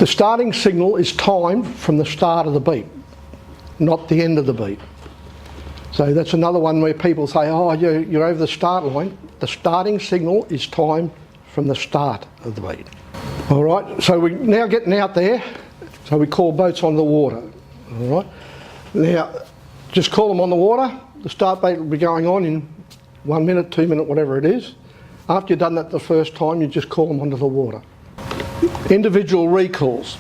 The starting signal is timed from the start of the beat, not the end of the beat. So that's another one where people say, oh, you're over the start line. The starting signal is timed from the start of the beat. All right, so we're now getting out there, so we call boats on the water. All right, now just call them on the water. The start bait will be going on in 1 minute, 2 minutes, whatever it is. After you've done that the first time, you just call them onto the water. Individual recalls.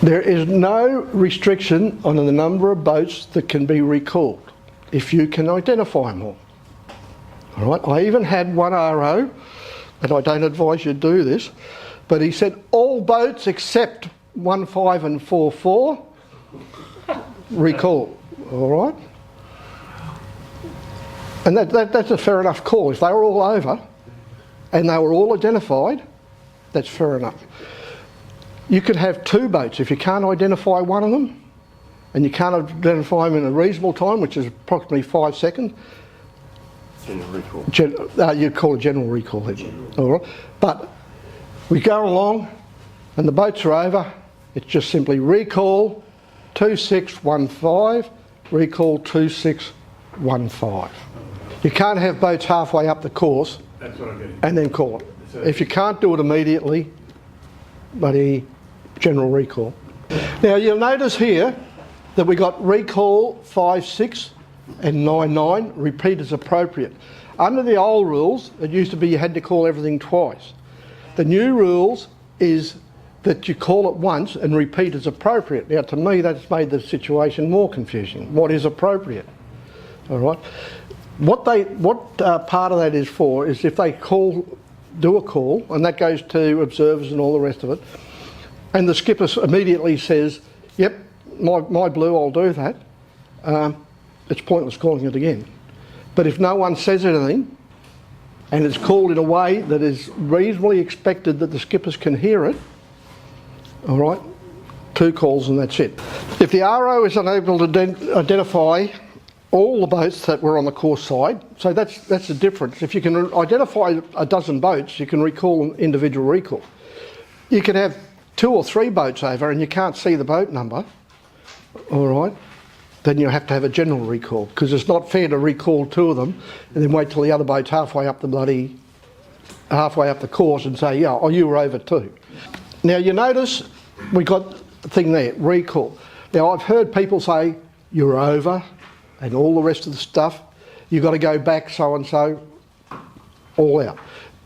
There is no restriction on the number of boats that can be recalled if you can identify them all. All right, I even had one RO, and I don't advise you do this, but he said all boats except 1.5 and 4.4 recall. All right, and that's a fair enough call. If they were all over and they were all identified, that's fair enough. You could have 2 boats if you can't identify one of them, and you can't identify them in a reasonable time, which is approximately 5 seconds. General recall. You'd call it general recall then. All right. But we go along and the boats are over, it's just simply recall 2615, recall 2615. You can't have boats halfway up the course and then call it. If you can't do it immediately, bloody general recall. Now you'll notice here that we got recall 56 and 99, repeat as appropriate. Under the old rules, it used to be you had to call everything twice. The new rules is that you call it once and repeat as appropriate. Now to me that's made the situation more confusing. What is appropriate? All right. What part of that is for is if they do a call, and that goes to observers and all the rest of it, and the skipper immediately says, yep, my blue, I'll do that, it's pointless calling it again. But if no one says anything, and it's called in a way that is reasonably expected that the skippers can hear it, all right, 2 calls and that's it. If the RO is unable to identify all the boats that were on the course side, so that's the difference. If you can identify a dozen boats, you can recall an individual recall. You can have 2 or 3 boats over and you can't see the boat number, all right, then you have to have a general recall, because it's not fair to recall 2 of them and then wait till the other boat's halfway up the course and say, yeah, oh, you were over too. Now you notice we got the thing there, recall. Now I've heard people say, you're over, and all the rest of the stuff, you've got to go back so and so, all out.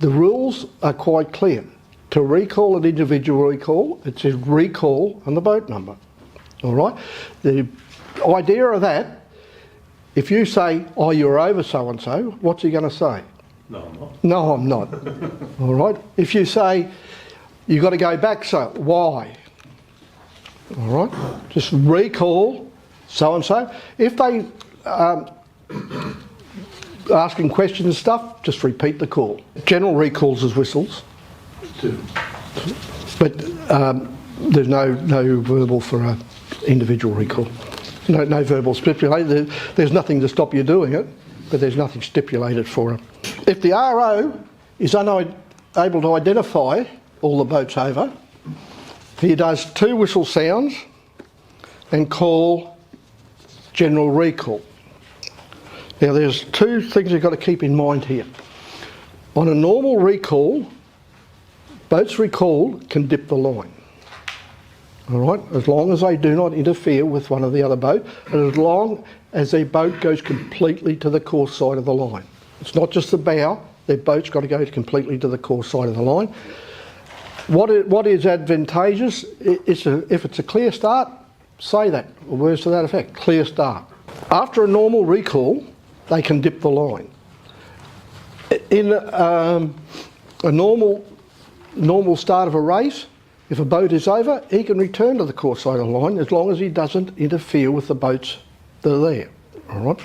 The rules are quite clear. To recall an individual recall, it says recall on the boat number. All right? The idea of that, if you say, oh, you're over so and so, what's he going to say? No, I'm not. No, I'm not. All right? If you say, you've got to go back, so why? All right? Just recall so and so. If they asking questions and stuff, just repeat the call. General recalls as whistles, 2. but there's no verbal for an individual recall. No verbal stipulated. There's nothing to stop you doing it, but there's nothing stipulated for it. If the RO is unable to identify all the boats over, he does 2 whistle sounds and call general recall. Now there's 2 things you've got to keep in mind here. On a normal recall, boats recalled can dip the line. All right, as long as they do not interfere with one of the other boats, and as long as their boat goes completely to the course side of the line. It's not just the bow, their boat's got to go completely to the course side of the line. What is advantageous, if it's a clear start, say that, or words to that effect, clear start. After a normal recall, they can dip the line. In a normal start of a race, if a boat is over, he can return to the course side of the line as long as he doesn't interfere with the boats that are there. All right.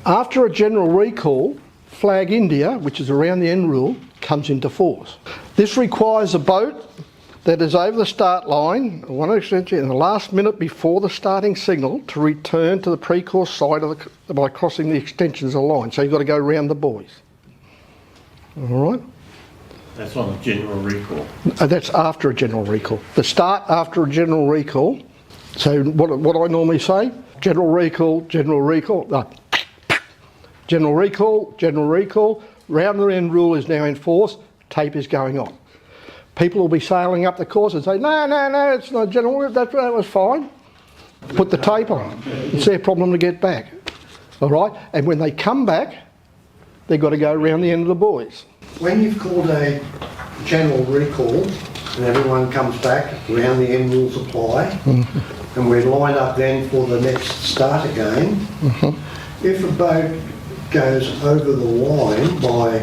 After a general recall, Flag India, which is around the end rule, comes into force. This requires a boat that is over the start line, one extension, in the last minute before the starting signal to return to the pre-course side by crossing the extensions of the line. So you've got to go around the buoys. All right. That's on a general recall. That's after a general recall. The start after a general recall. So what I normally say, general recall, general recall, general recall, round the end rule is now in force, tape is going on. People will be sailing up the course and say, no, it's not general, that was fine. Put the tape on. It's their problem to get back. All right? And when they come back, they've got to go around the end of the buoys. When you've called a general recall and everyone comes back, round the end rules apply, and we're lined up then for the next start again, if a boat goes over the line by,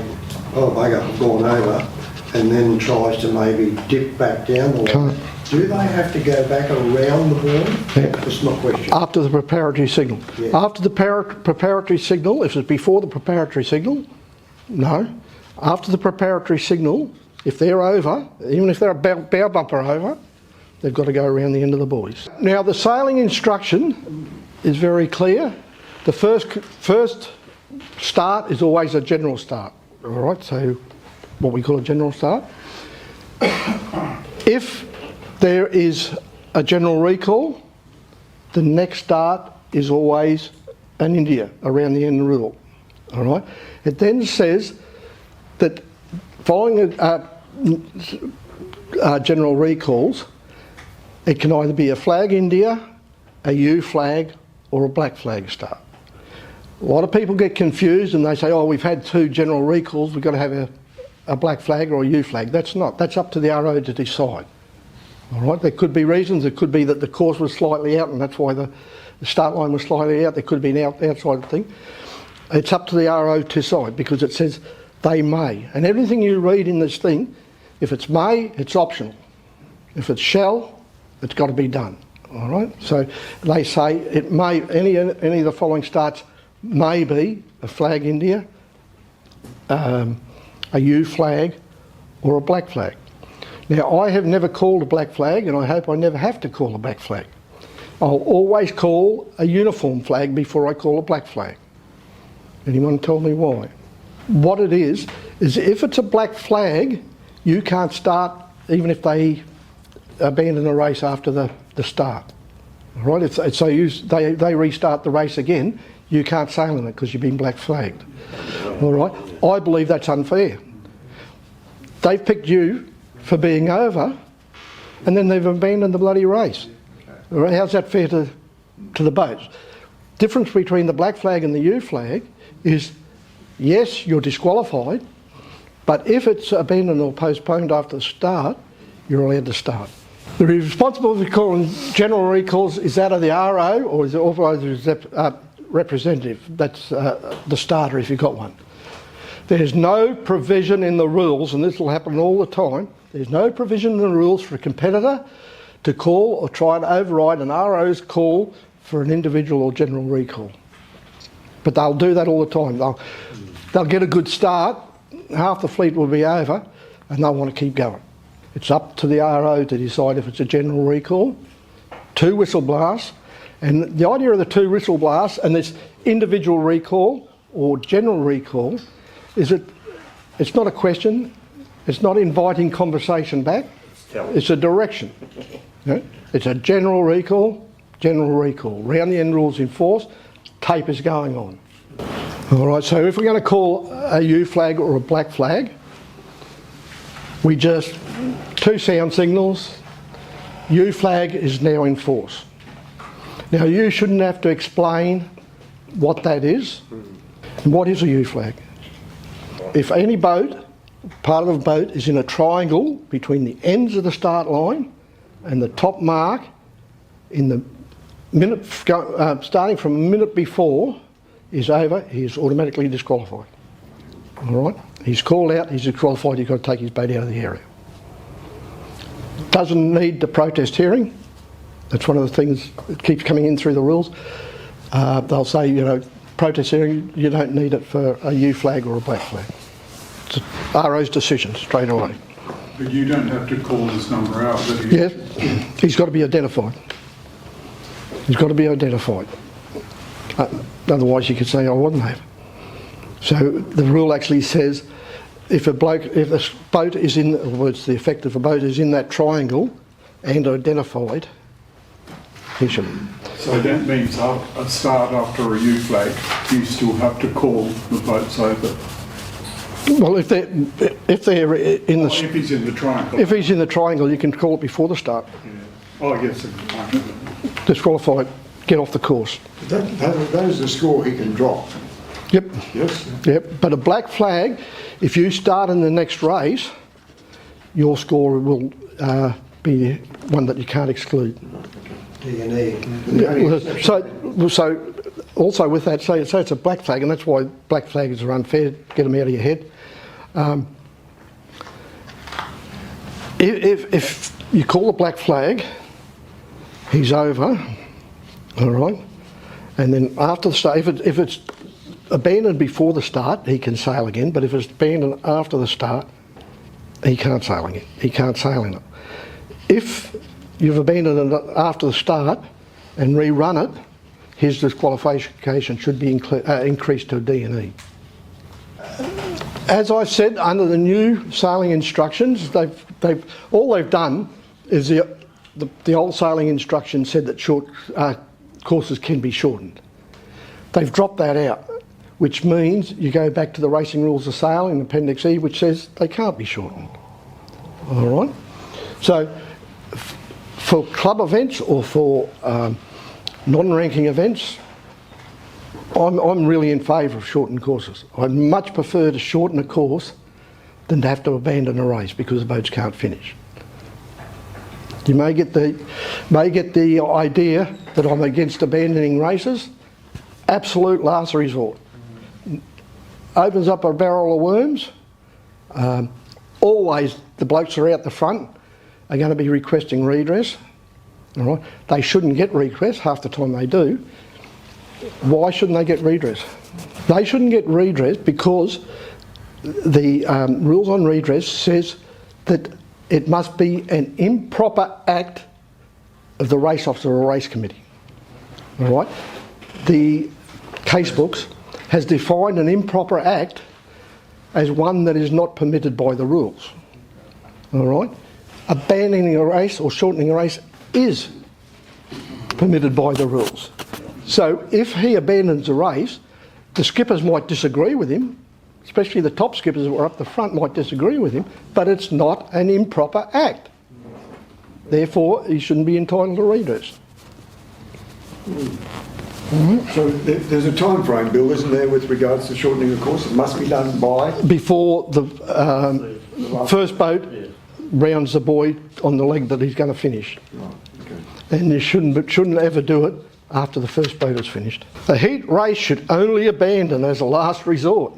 oh bugger, I've gone over, and then tries to maybe dip back down the line, do they have to go back around the buoy? Yeah. That's my question. After the preparatory signal. Yeah. After the preparatory signal, if it's before the preparatory signal, no. After the preparatory signal, if they're over, even if they're a bow bumper over, they've got to go around the end of the buoys. Now the sailing instruction is very clear. The first start is always a general start, all right? So what we call a general start. If there is a general recall, the next start is always an India, around the end rule, all right? It then says that following general recalls, it can either be a flag India, a U flag, or a black flag start. A lot of people get confused and they say, oh, we've had 2 general recalls, we've got to have a black flag or a U flag. That's not. That's up to the RO to decide. All right, there could be reasons. It could be that the course was slightly out and that's why the start line was slightly out. There could be an outside thing. It's up to the RO to decide because it says they may. And everything you read in this thing, if it's may, it's optional. If it's shall, it's got to be done. All right, so they say it may, any of the following starts may be a flag India, a U flag, or a black flag. Now, I have never called a black flag, and I hope I never have to call a black flag. I'll always call a uniform flag before I call a black flag. Anyone tell me why? What it is if it's a black flag, you can't start even if they abandon the race after the start. All right? They restart the race again, you can't sail in it because you've been black flagged. All right? I believe that's unfair. They've picked you for being over, and then they've abandoned the bloody race. All right? How's that fair to the boats? Difference between the black flag and the U flag is, yes, you're disqualified, but if it's abandoned or postponed after the start, you're allowed to start. The responsibility for calling general recalls is that of the RO or is the authorised representative. That's the starter if you've got one. There's no provision in the rules, and this will happen all the time, there's no provision in the rules for a competitor to call or try to override an RO's call for an individual or general recall. But they'll do that all the time. They'll get a good start, half the fleet will be over, and they'll want to keep going. It's up to the RO to decide if it's a general recall, 2 whistle blasts, and the idea of the 2 whistle blasts and this individual recall or general recall is that it's not a question, it's not inviting conversation back, it's a direction. You know? It's a general recall, round the end rules in force, tape is going on. All right, so if we're going to call a U flag or a black flag, we just 2 sound signals, U flag is now in force. Now you shouldn't have to explain what that is. And what is a U flag? If any boat, part of the boat is in a triangle between the ends of the start line and the top mark in the minute, starting from a minute before is over, he is automatically disqualified. All right? He's called out, he's disqualified, you've got to take his boat out of the area. Doesn't need the protest hearing. That's one of the things that keeps coming in through the rules. They'll say, you know, protest hearing, you don't need it for a U flag or a black flag. It's RO's decision straight away. But you don't have to call this number out, do you? Yes, he's got to be identified. He's got to be identified. Otherwise you could say, I wasn't there. So the rule actually says if the boat is in, in other words, the effect of a boat is in that triangle and identified, he should. So that means a start after a U flag, you still have to call the boats over. Well, if they're in the, If he's in the triangle. if he's in the triangle, you can call it before the start. Yeah. Oh, yes, in the triangle. Disqualified, get off the course. That is the score he can drop. Yep. Yes. Yep. But a black flag, if you start in the next race, your score will be one that you can't exclude. D&E. So also with that, say it's a black flag, and that's why black flags are unfair. Get them out of your head. If you call a black flag, he's over. All right, and then after the start, if it's abandoned before the start, he can sail again. But if it's abandoned after the start, he can't sail again. He can't sail in it. If you've abandoned it after the start and rerun it, his disqualification should be increased to a D&E. As I said, under the new sailing instructions, all they've done is the old sailing instruction said that short courses can be shortened. They've dropped that out, which means you go back to the Racing Rules of Sail in Appendix E, which says they can't be shortened. All right? So for club events or for non-ranking events, I'm really in favour of shortened courses. I'd much prefer to shorten a course than to have to abandon a race because the boats can't finish. You may get the idea that I'm against abandoning races. Absolute last resort. Opens up a barrel of worms. Always the blokes that are out the front are going to be requesting redress. All right? They shouldn't get redress, half the time they do. Why shouldn't they get redress? They shouldn't get redress because the rules on redress says that it must be an improper act of the race officer or race committee. All right? The casebooks has defined an improper act as one that is not permitted by the rules. All right? Abandoning a race or shortening a race is permitted by the rules. So if he abandons a race, the skippers might disagree with him, especially the top skippers that were up the front might disagree with him, but it's not an improper act. Therefore, he shouldn't be entitled to redress. So there's a time frame, Bill, isn't there, with regards to shortening a course? It must be done by... Before the first boat rounds the buoy on the leg that he's going to finish. Right, okay. And you shouldn't ever do it after the first boat is finished. A heat race should only abandon as a last resort.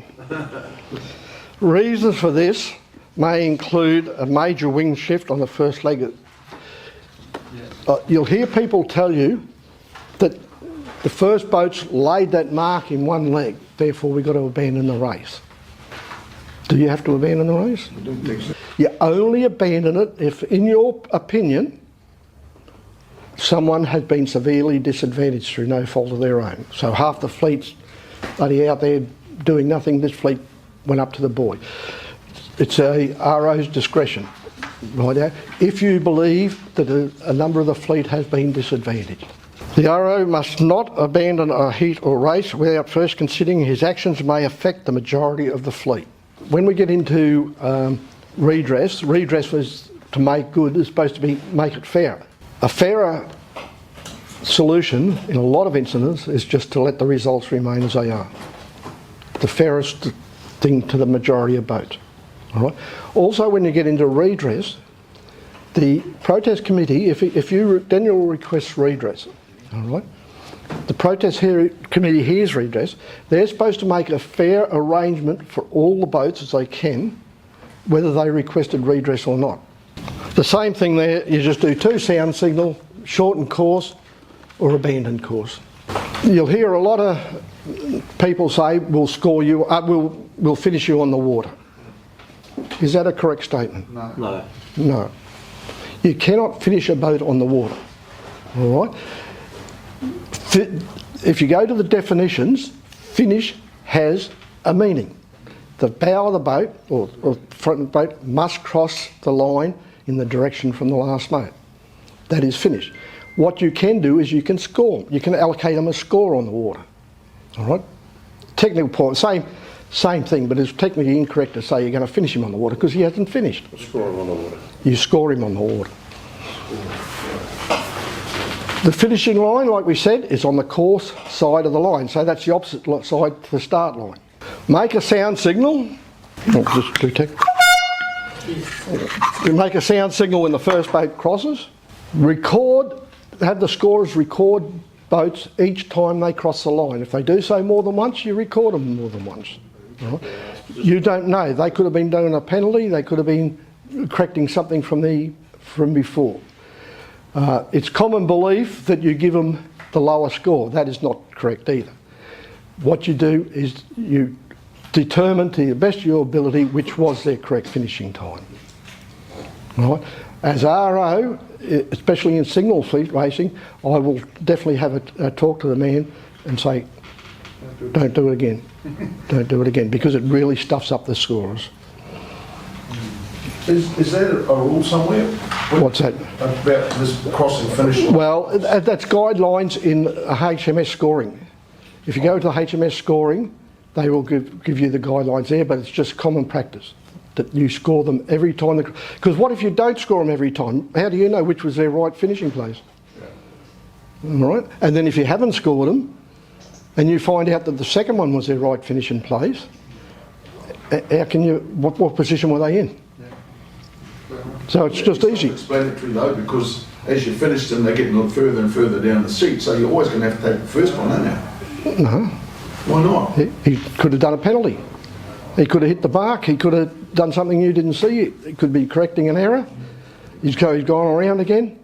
Reasons for this may include a major wing shift on the first leg. You'll hear people tell you that the first boat's laid that mark in one leg, therefore we've got to abandon the race. Do you have to abandon the race? I don't think so. You only abandon it if, in your opinion, someone has been severely disadvantaged through no fault of their own. So half the fleet's bloody out there doing nothing, this fleet went up to the buoy. It's a RO's discretion, right out, if you believe that a number of the fleet has been disadvantaged. The RO must not abandon a heat or race without first considering his actions may affect the majority of the fleet. When we get into redress was to make good, is supposed to be make it fairer. A fairer solution in a lot of incidents is just to let the results remain as they are. The fairest thing to the majority of boats. All right. Also, when you get into redress, the protest committee, if you Daniel requests redress, all right, the protest committee hears redress, they're supposed to make a fair arrangement for all the boats as they can, whether they requested redress or not. The same thing there, you just do 2 sound signal, shorten course or abandon course. You'll hear a lot of people say, we'll score you, we'll finish you on the water. Is that a correct statement? No. No. You cannot finish a boat on the water. All right? If you go to the definitions, finish has a meaning. the bow of the boat, or front of the boat, must cross the line in the direction from the last mate. That is finished. What you can do is you can score. You can allocate them a score on the water. All right? Technical point, same thing, but it's technically incorrect to say you're going to finish him on the water because he hasn't finished. Score him on the water. You score him on the water. The finishing line, like we said, is on the course side of the line, so that's the opposite side to the start line. Make a sound signal. Just do tech. You make a sound signal when the first boat crosses. Record, have the scorers record boats each time they cross the line. If they do so more than once, you record them more than once. Right? You don't know. They could have been doing a penalty. They could have been correcting something from before. It's common belief that you give them the lower score. That is not correct either. What you do is you determine to the best of your ability which was their correct finishing time. Right? As RO, especially in signal fleet racing, I will definitely have a talk to the man and say, don't do it again. Don't do it again, because it really stuffs up the scorers. Is there a rule somewhere? What's that? About this crossing finish line? Well, that's guidelines in a HMS scoring. If you go to the HMS scoring, they will give you the guidelines there, but it's just common practice that you score them every time. Because what if you don't score them every time? How do you know which was their right finishing place? Yeah. All right? And then if you haven't scored them, and you find out that the second one was their right finishing place, how can you, what position were they in? So it's just easy. Explanatory though, because as you finish them, they're getting further and further down the seat, so you're always going to have to take the first one, aren't you? No. Why not? He could have done a penalty. He could have hit the mark. He could have done something you didn't see. He could be correcting an error. He's gone around again,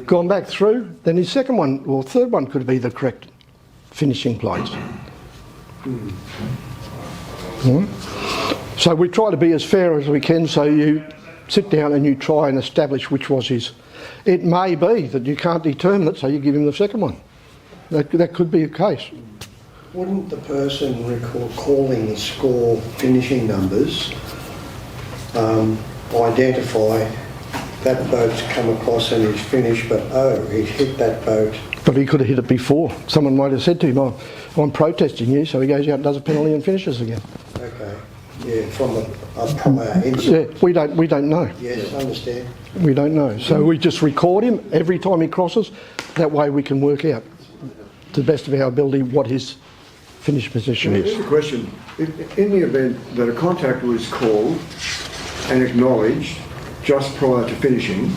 gone back through. Then his second one or third one could be the correct finishing place. So we try to be as fair as we can, so you sit down and you try and establish which was his. It may be that you can't determine it, so you give him the second one. That could be a case. Wouldn't the person recalling the score finishing numbers identify that boat's come across and he's finished, but he's hit that boat? But he could have hit it before. Someone might have said to him, I'm protesting you, so he goes out and does a penalty and finishes again. Okay. Yeah, from a prior incident. Yeah, we don't know. Yes, understand. We don't know. So we just record him every time he crosses. That way we can work out, to the best of our ability, what his finish position is. Here's a question. In the event that a contact was called and acknowledged just prior to finishing,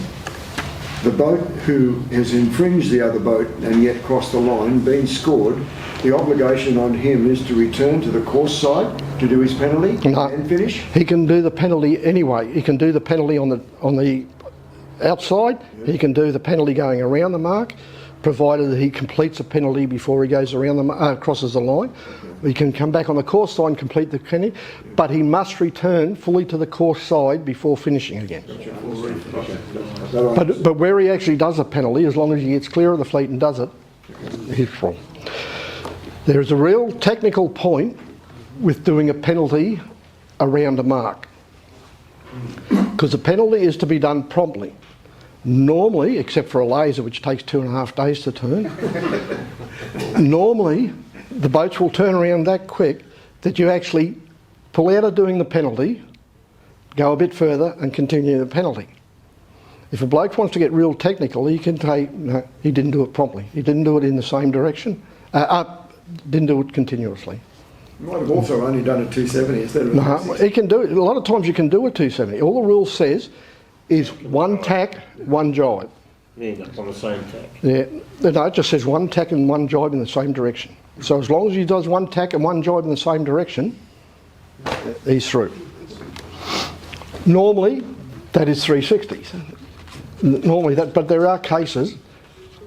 the boat who has infringed the other boat and yet crossed the line, being scored, the obligation on him is to return to the course side to do his penalty and finish? He can do the penalty anyway. He can do the penalty on the outside. Yeah. He can do the penalty going around the mark, provided that he completes a penalty before he goes around crosses the line. Okay. He can come back on the course side and complete the penalty, but he must return fully to the course side before finishing again. But where he actually does a penalty, as long as he gets clear of the fleet and does it, he's full. There is a real technical point with doing a penalty around a mark, because the penalty is to be done promptly. Normally, except for a laser which takes 2.5 days to turn, normally the boats will turn around that quick that you actually pull out of doing the penalty, go a bit further and continue the penalty. If a bloke wants to get real technical, he can say, no, he didn't do it promptly. He didn't do it in the same direction. Didn't do it continuously. You might have also only done a 270 instead of a 260. He can do it. A lot of times you can do a 270. All the rule says is one tack, one jibe. Yeah, that's on the same tack. Yeah, no, it just says one tack and one jibe in the same direction. So as long as he does one tack and one jibe in the same direction, he's through. Normally, that is 360s. Normally that, but there are cases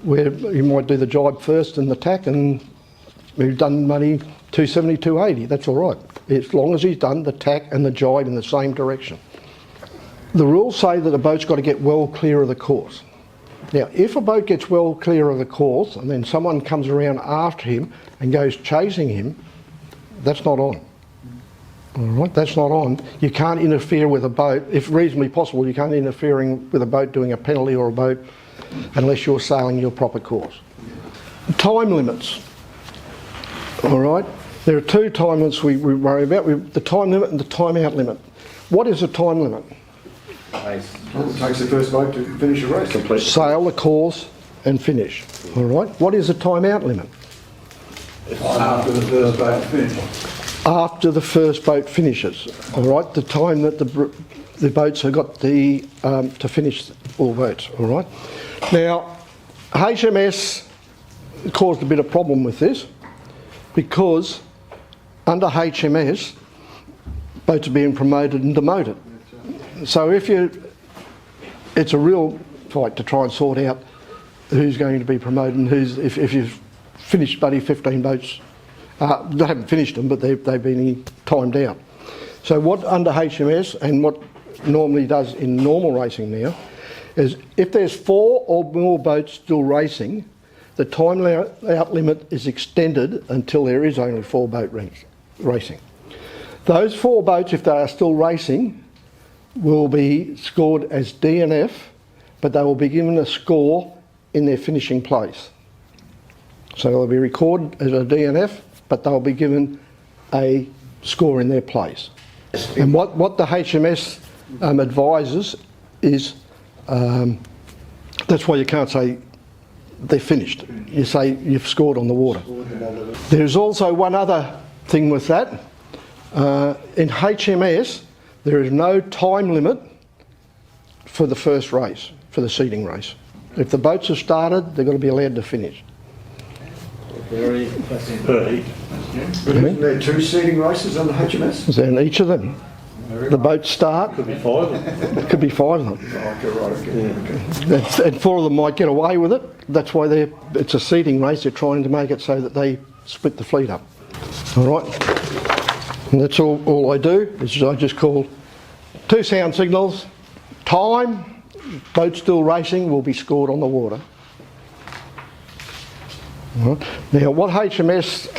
where you might do the jibe first and the tack, and we've done money 270, 280. That's all right, as long as he's done the tack and the jibe in the same direction. The rules say that a boat's got to get well clear of the course. Now, if a boat gets well clear of the course and then someone comes around after him and goes chasing him, that's not on. All right, that's not on. You can't interfere with a boat. If reasonably possible, you can't interfere with a boat doing a penalty or a boat unless you're sailing your proper course. Time limits. All right, there are two time limits we worry about, the time limit and the time out limit. What is a time limit? It takes the first boat to finish a race. Sail the course and finish. All right, what is a time out limit? After the first boat finishes. After the first boat finishes, all right, the time that the boats have got to finish all boats, all right. Now, HMS caused a bit of problem with this because under HMS, boats are being promoted and demoted. So it's a real fight to try and sort out who's going to be promoted and if you've finished bloody 15 boats. They haven't finished them, but they've been timed out. So what under HMS and what normally does in normal racing now is if there's 4 or more boats still racing, the time out limit is extended until there is only 4 boat racing. Those 4 boats, if they are still racing, will be scored as DNF, but they will be given a score in their finishing place. So they'll be recorded as a DNF, but they'll be given a score in their place. And what the HMS advises is, that's why you can't say they're finished. You say you've scored on the water. There's also one other thing with that. In HMS, there is no time limit for the first race, for the seeding race. If the boats have started, they've got to be allowed to finish. Per heat. But isn't there 2 seeding races on the HMS? So in each of them, the boats start. Could be 5 of them. It could be 5 of them. Okay, right, okay. And 4 of them might get away with it. That's why it's a seeding race. They're trying to make it so that they split the fleet up. All right. And that's all I do. Is I just call 2 sound signals. Time. Boat still racing will be scored on the water. All right. Now, what HMS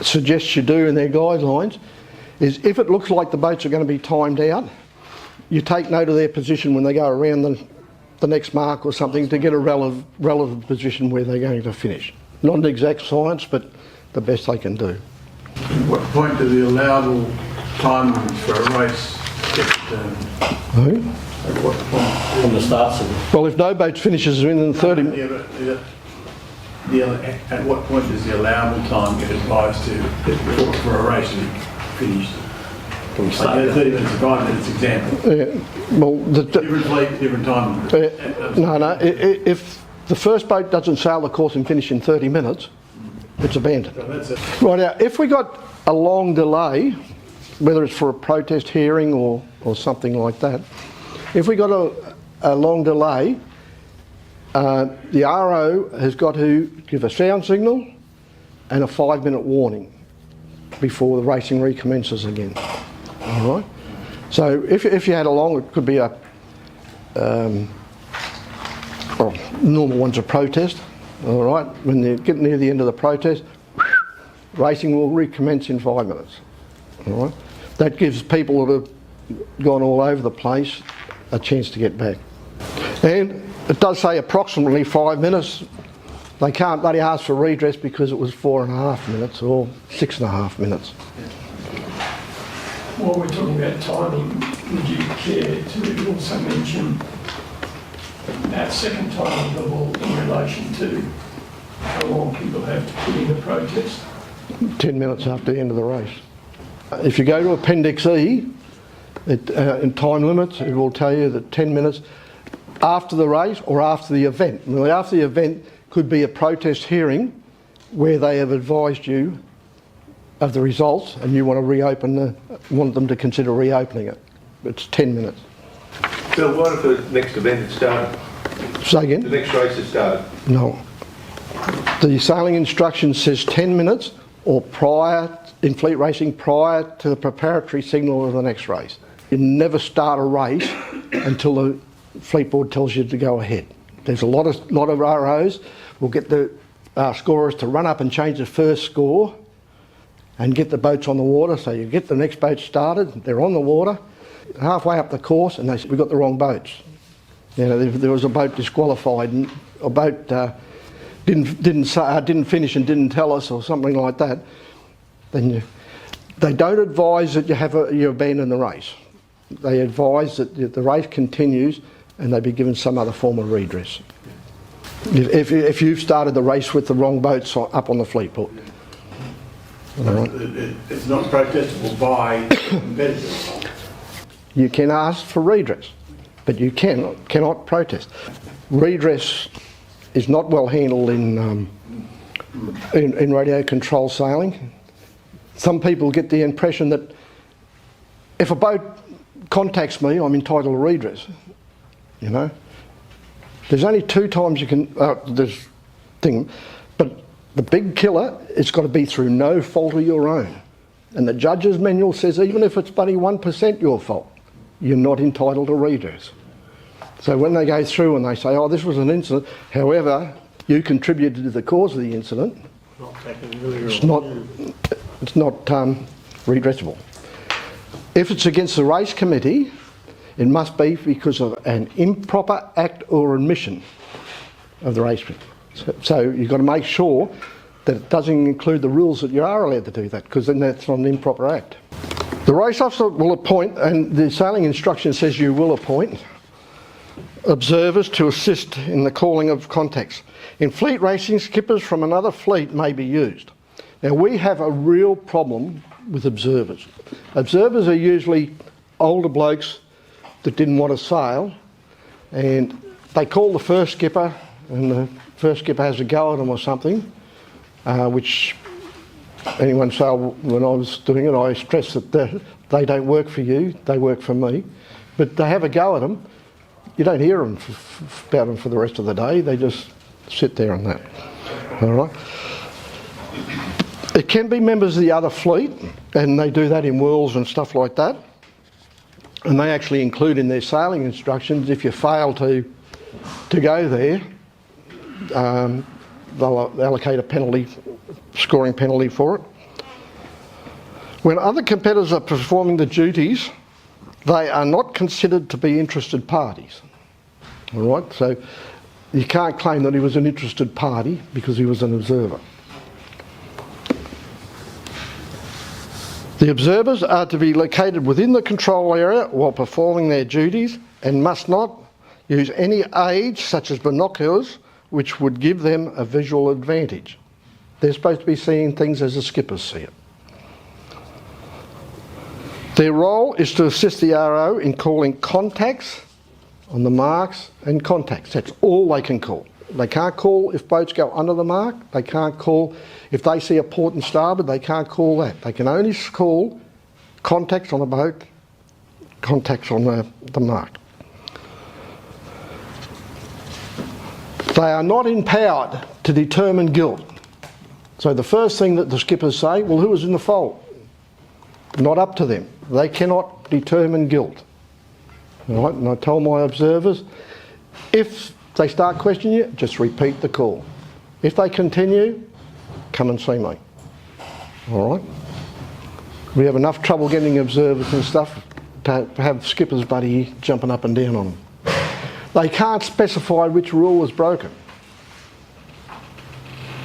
suggests you do in their guidelines is if it looks like the boats are going to be timed out, you take note of their position when they go around the next mark or something to get a relative position where they're going to finish. Not an exact science, but the best they can do. At what point do the allowable time limits for a race get determined? Okay. At what point? From the start of Well, if no boat finishes within 30 minutes, Yeah, but at what point does the allowable time get advised to for a race to be finished? from Like start. 30 minutes, 5 minutes example. well, Different fleet, different time. no, if the first boat doesn't sail the course and finish in 30 minutes, it's abandoned. So that's it. Right now, if we got a long delay, whether it's for a protest hearing or something like that, if we got a long delay, the RO has got to give a sound signal and a 5-minute warning before the racing recommences again. All right. So if you had a long, it could be a well, normal one's a protest. All right. When you get near the end of the protest, racing will recommence in 5 minutes. All right. That gives people that have gone all over the place a chance to get back. And it does say approximately 5 minutes. They can't bloody ask for redress because it was 4.5 minutes or 6.5 minutes. While we're talking about timing, would you care to also mention that second timing level in relation to how long people have to put in a protest? 10 minutes after the end of the race. If you go to Appendix E, in time limits, it will tell you that 10 minutes after the race or after the event. Well, after the event could be a protest hearing where they have advised you of the results and you want to want them to consider reopening it. It's 10 minutes. Bill, what if the next event had started? Say The again? next race had started? No. The sailing instruction says 10 minutes or prior, in fleet racing, prior to the preparatory signal of the next race. You never start a race until the fleet board tells you to go ahead. There's a lot of ROs will get the scorers to run up and change the first score and get the boats on the water. So you get the next boat started, they're on the water, halfway up the course, and they say, "We've got the wrong boats." You know, there was a boat disqualified, and a boat didn't finish and didn't tell us, or something like that. Then they don't advise that you abandon the race. They advise that the race continues, and they be given some other form of redress. If you've started the race with the wrong boats up on the fleet book. Right. It's not protestable by competitors. You can ask for redress, but you cannot protest. Redress is not well handled in radio control sailing. Some people get the impression that if a boat contacts me, I'm entitled to redress. You know, there's only 2 times you can. This thing, but the big killer, it's got to be through no fault of your own. And the judge's manual says even if it's only 1% your fault, you're not entitled to redress. So when they go through and they say, "Oh, this was an incident, however, you contributed to the cause of the incident," it's not redressable. If it's against the race committee, it must be because of an improper act or omission of the race committee. So you've got to make sure that it doesn't include the rules that you are allowed to do that, because then that's not an improper act. The race officer will appoint, and the sailing instruction says you will appoint, observers to assist in the calling of contacts. In fleet racing, skippers from another fleet may be used. Now, we have a real problem with observers. Observers are usually older blokes that didn't want to sail, and they call the first skipper, and the first skipper has a go at them or something, which anyone sail, when I was doing it, I stress that they don't work for you, they work for me. But they have a go at them. You don't hear them about them for the rest of the day. They just sit there and that. All right. It can be members of the other fleet, and they do that in whirls and stuff like that. And they actually include in their sailing instructions, if you fail to go there, they'll allocate a penalty, scoring penalty for it. When other competitors are performing the duties, they are not considered to be interested parties. All right, so you can't claim that he was an interested party because he was an observer. The observers are to be located within the control area while performing their duties and must not use any aids such as binoculars which would give them a visual advantage. They're supposed to be seeing things as the skippers see it. Their role is to assist the RO in calling contacts on the marks and contacts. That's all they can call. They can't call if boats go under the mark. They can't call if they see a port and starboard. They can't call that. They can only call contacts on the boat, contacts on the mark. They are not empowered to determine guilt. So the first thing that the skippers say, well, who was in the fault? Not up to them. They cannot determine guilt. All right? And I tell my observers, if they start questioning you, just repeat the call. If they continue, come and see me. All right? We have enough trouble getting observers and stuff to have skippers buddy jumping up and down on them. They can't specify which rule was broken.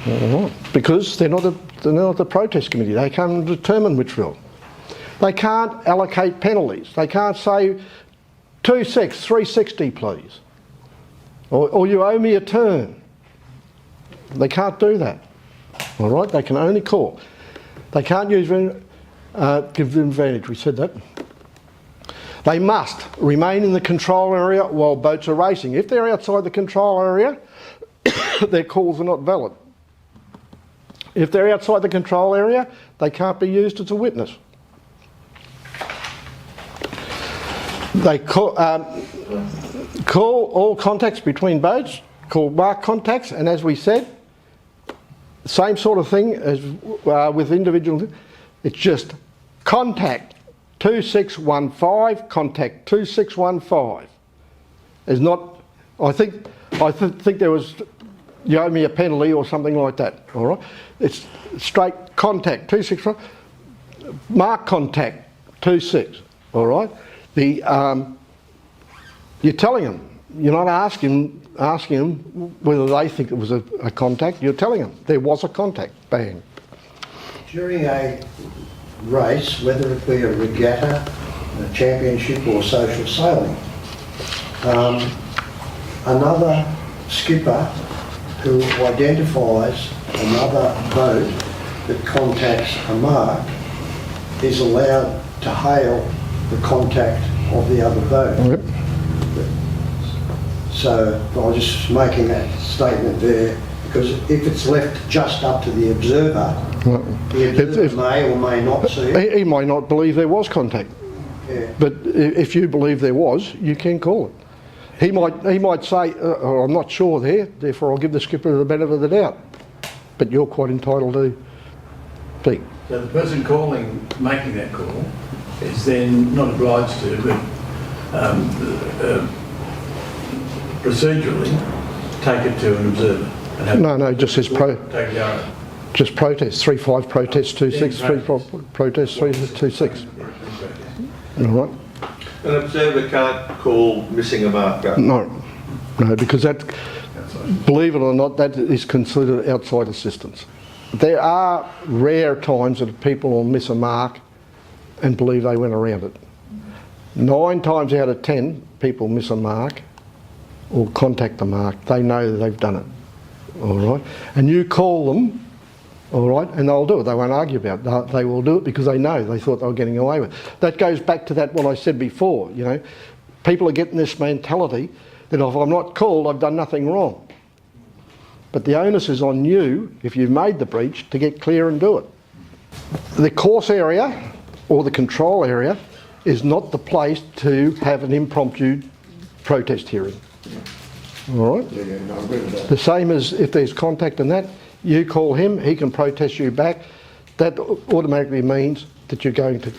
All right? Because they're not the protest committee. They can't determine which rule. They can't allocate penalties. They can't say 2-6, 360 please. Or you owe me a turn. They can't do that. All right? They can only call. They can't use give them advantage. We said that. They must remain in the control area while boats are racing. If they're outside the control area, their calls are not valid. If they're outside the control area, they can't be used as a witness. They call all contacts between boats, called mark contacts, and as we said, same sort of thing as with individuals. It's just contact 2615, contact 2615. It's not. I think there was, you owe me a penalty or something like that. All right. It's straight contact 265. mark contact 2-6, all right? You're telling them. You're not asking them whether they think it was a contact. You're telling them there was a contact. Bang. During a race, whether it be a regatta, a championship or social sailing, another skipper who identifies another boat that contacts a mark is allowed to hail the contact of the other boat. Yep. So I was just making that statement there, because if it's left just up to the observer, the observer may or may not see it. He might not believe there was contact. Yeah. But if you believe there was, you can call it. He might say, oh, I'm not sure there, therefore I'll give the skipper the benefit of the doubt. But you're quite entitled to speak. So the person making that call is then not obliged to, but procedurally take it to an observer. And have No, just says take it out. just protest, 3-5 protest 2-6, 3-5 protest 3-2-6. All right? An observer can't call missing a marker. No, because that, believe it or not, that is considered outside assistance. There are rare times that people will miss a mark and believe they went around it. 9 times out of 10, people miss a mark or contact the mark. They know that they've done it, all right? And you call them, all right, and they'll do it. They won't argue about it. They will do it because they know, they thought they were getting away with it. That goes back to that what I said before, you know. People are getting this mentality that if I'm not called, I've done nothing wrong. But the onus is on you, if you've made the breach, to get clear and do it. The course area or the control area is not the place to have an impromptu protest hearing. All right? Yeah, no, I agree with that. The same as if there's contact in that, you call him, he can protest you back. That automatically means that you're going to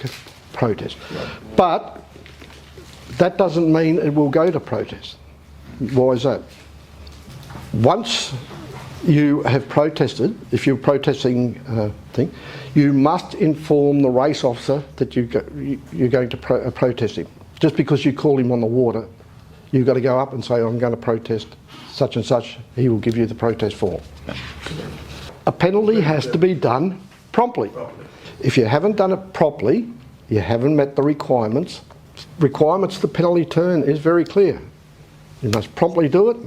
protest. Right. But that doesn't mean it will go to protest. Why is that? Once you have protested, if you're protesting thing, you must inform the race officer that you're going to protest him. Just because you call him on the water, you've got to go up and say, I'm going to protest such and such. He will give you the protest form. A penalty has to be done promptly. If you haven't done it properly, you haven't met the requirements. Requirements, the penalty turn is very clear. You must promptly do it.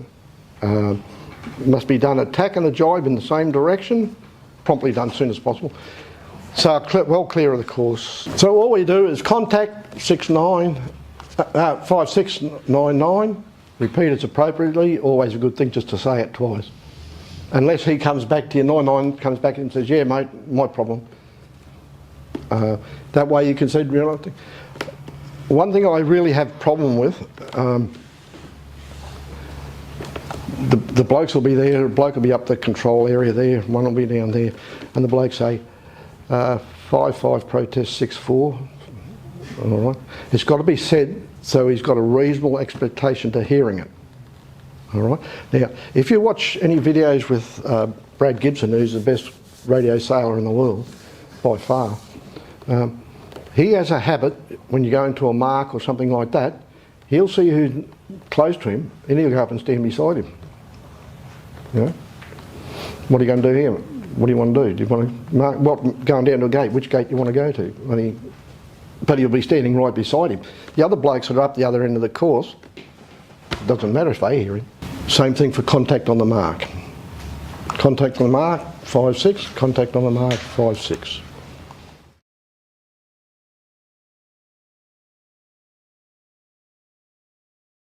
It must be done a tack and a jibe in the same direction, promptly done as soon as possible. So well clear of the course. So all we do is contact 5699, repeat it appropriately, always a good thing just to say it twice. Unless he comes back to you, 99 comes back and says, yeah mate, my problem. That way you can see reality. One thing I really have a problem with, the blokes will be there, a bloke will be up the control area there, one will be down there, and the bloke say, 5-5 protest 6-4, all right. It's got to be said so he's got a reasonable expectation to hearing it, all right. Now, if you watch any videos with Brad Gibson, who's the best radio sailor in the world, by far, he has a habit, when you go into a mark or something like that, he'll see who's close to him and he'll go up and stand beside him. You know? What are you going to do here? What do you want to do? Do you want to mark, what, going down to a gate, which gate do you want to go to? But he'll be standing right beside him. The other blokes that are up the other end of the course, doesn't matter if they hear him. Same thing for contact on the mark. Contact on the mark, 5-6, contact on the mark, 5-6.